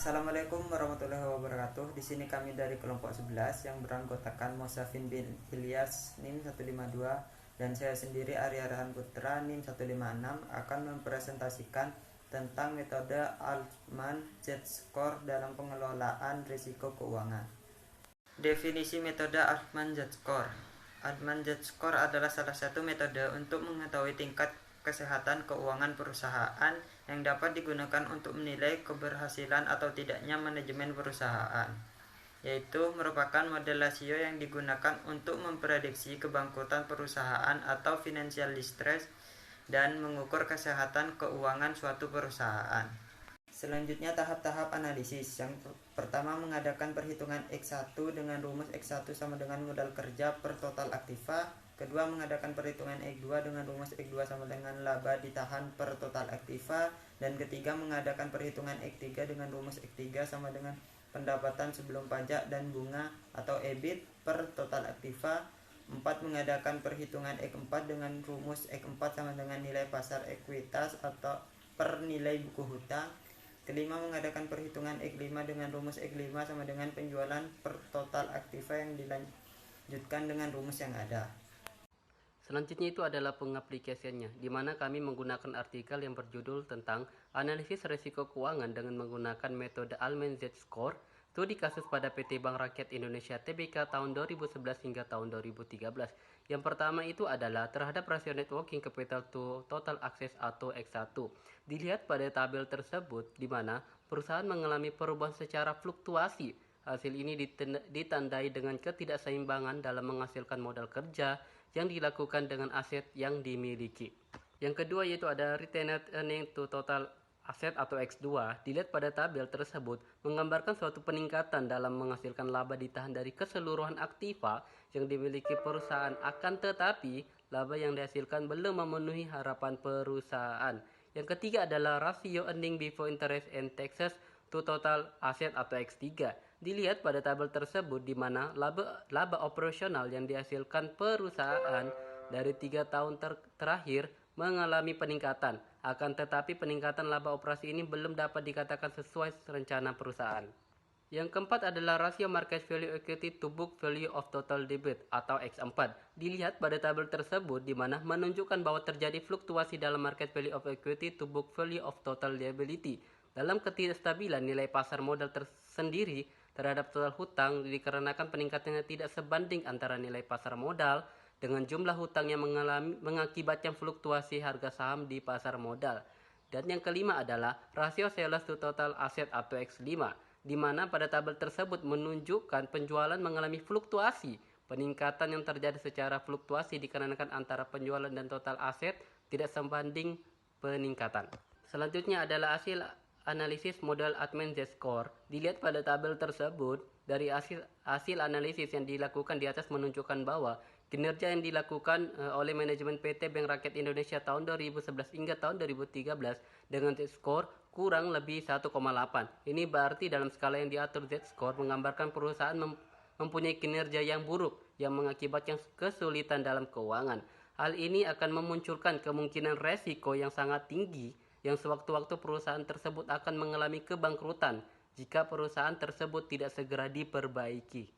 Assalamualaikum warahmatullahi wabarakatuh. Di sini kami dari kelompok 11 yang beranggotakan Mosafin bin Ilyas NIM 152 dan saya sendiri Arya Rahan Putra NIM 156 akan mempresentasikan tentang metode Altman Z-Score dalam pengelolaan risiko keuangan. Definisi metode Altman Z-Score. Altman Z-Score adalah salah satu metode untuk mengetahui tingkat kesehatan keuangan perusahaan yang dapat digunakan untuk menilai keberhasilan atau tidaknya manajemen perusahaan, yaitu merupakan model rasio yang digunakan untuk memprediksi kebangkrutan perusahaan atau financial distress dan mengukur kesehatan keuangan suatu perusahaan. Selanjutnya tahap-tahap analisis. Yang pertama mengadakan perhitungan X1 dengan rumus X1 sama dengan modal kerja per total aktiva. Kedua mengadakan perhitungan X2 dengan rumus X2 sama dengan laba ditahan per total aktiva. Dan ketiga mengadakan perhitungan X3 dengan rumus X3 sama dengan pendapatan sebelum pajak dan bunga atau EBIT per total aktiva. 4 mengadakan perhitungan X4 dengan rumus X4 sama dengan nilai pasar ekuitas atau per nilai buku hutang. Kelima mengadakan perhitungan X5 dengan rumus X5 sama dengan penjualan per total aktiva yang dilanjutkan dengan rumus yang ada. Selanjutnya itu adalah pengaplikasiannya, di mana kami menggunakan artikel yang berjudul tentang analisis risiko keuangan dengan menggunakan metode Altman Z-Score, studi kasus pada PT Bank Rakyat Indonesia Tbk tahun 2011 hingga tahun 2013. Yang pertama itu adalah terhadap rasio net working capital to total assets atau X1. Dilihat pada tabel tersebut, di mana perusahaan mengalami perubahan secara fluktuasi. Hasil ini ditandai dengan ketidakseimbangan dalam menghasilkan modal kerja yang dilakukan dengan aset yang dimiliki. Yang kedua yaitu ada retained earning to total aset atau X2. Dilihat pada tabel tersebut menggambarkan suatu peningkatan dalam menghasilkan laba ditahan dari keseluruhan aktiva yang dimiliki perusahaan, akan tetapi laba yang dihasilkan belum memenuhi harapan perusahaan. Yang ketiga adalah rasio earning before interest and taxes to total asset atau X3. Dilihat pada tabel tersebut di mana laba operasional yang dihasilkan perusahaan dari 3 tahun terakhir mengalami peningkatan. Akan tetapi peningkatan laba operasi ini belum dapat dikatakan sesuai rencana perusahaan. Yang keempat adalah rasio market value equity to book value of total debt atau X4. Dilihat pada tabel tersebut di mana menunjukkan bahwa terjadi fluktuasi dalam market value of equity to book value of total liability. Dalam ketidakstabilan nilai pasar modal tersendiri terhadap total hutang dikarenakan peningkatannya tidak sebanding antara nilai pasar modal dengan jumlah hutang yang mengakibatkan fluktuasi harga saham di pasar modal. Dan yang kelima adalah rasio sales to total asset atau X5, di mana pada tabel tersebut menunjukkan penjualan mengalami fluktuasi. Peningkatan yang terjadi secara fluktuasi dikarenakan antara penjualan dan total aset tidak sebanding peningkatan. Selanjutnya adalah hasil analisis model Altman Z-Score. Dilihat pada tabel tersebut, dari hasil analisis yang dilakukan di atas menunjukkan bahwa kinerja yang dilakukan oleh manajemen PT Bank Rakyat Indonesia tahun 2011 hingga tahun 2013 dengan Z-Score kurang lebih 1,8. Ini berarti dalam skala yang diatur Z-Score menggambarkan perusahaan mempunyai kinerja yang buruk yang mengakibatkan kesulitan dalam keuangan. Hal ini akan memunculkan kemungkinan resiko yang sangat tinggi yang sewaktu-waktu perusahaan tersebut akan mengalami kebangkrutan jika perusahaan tersebut tidak segera diperbaiki.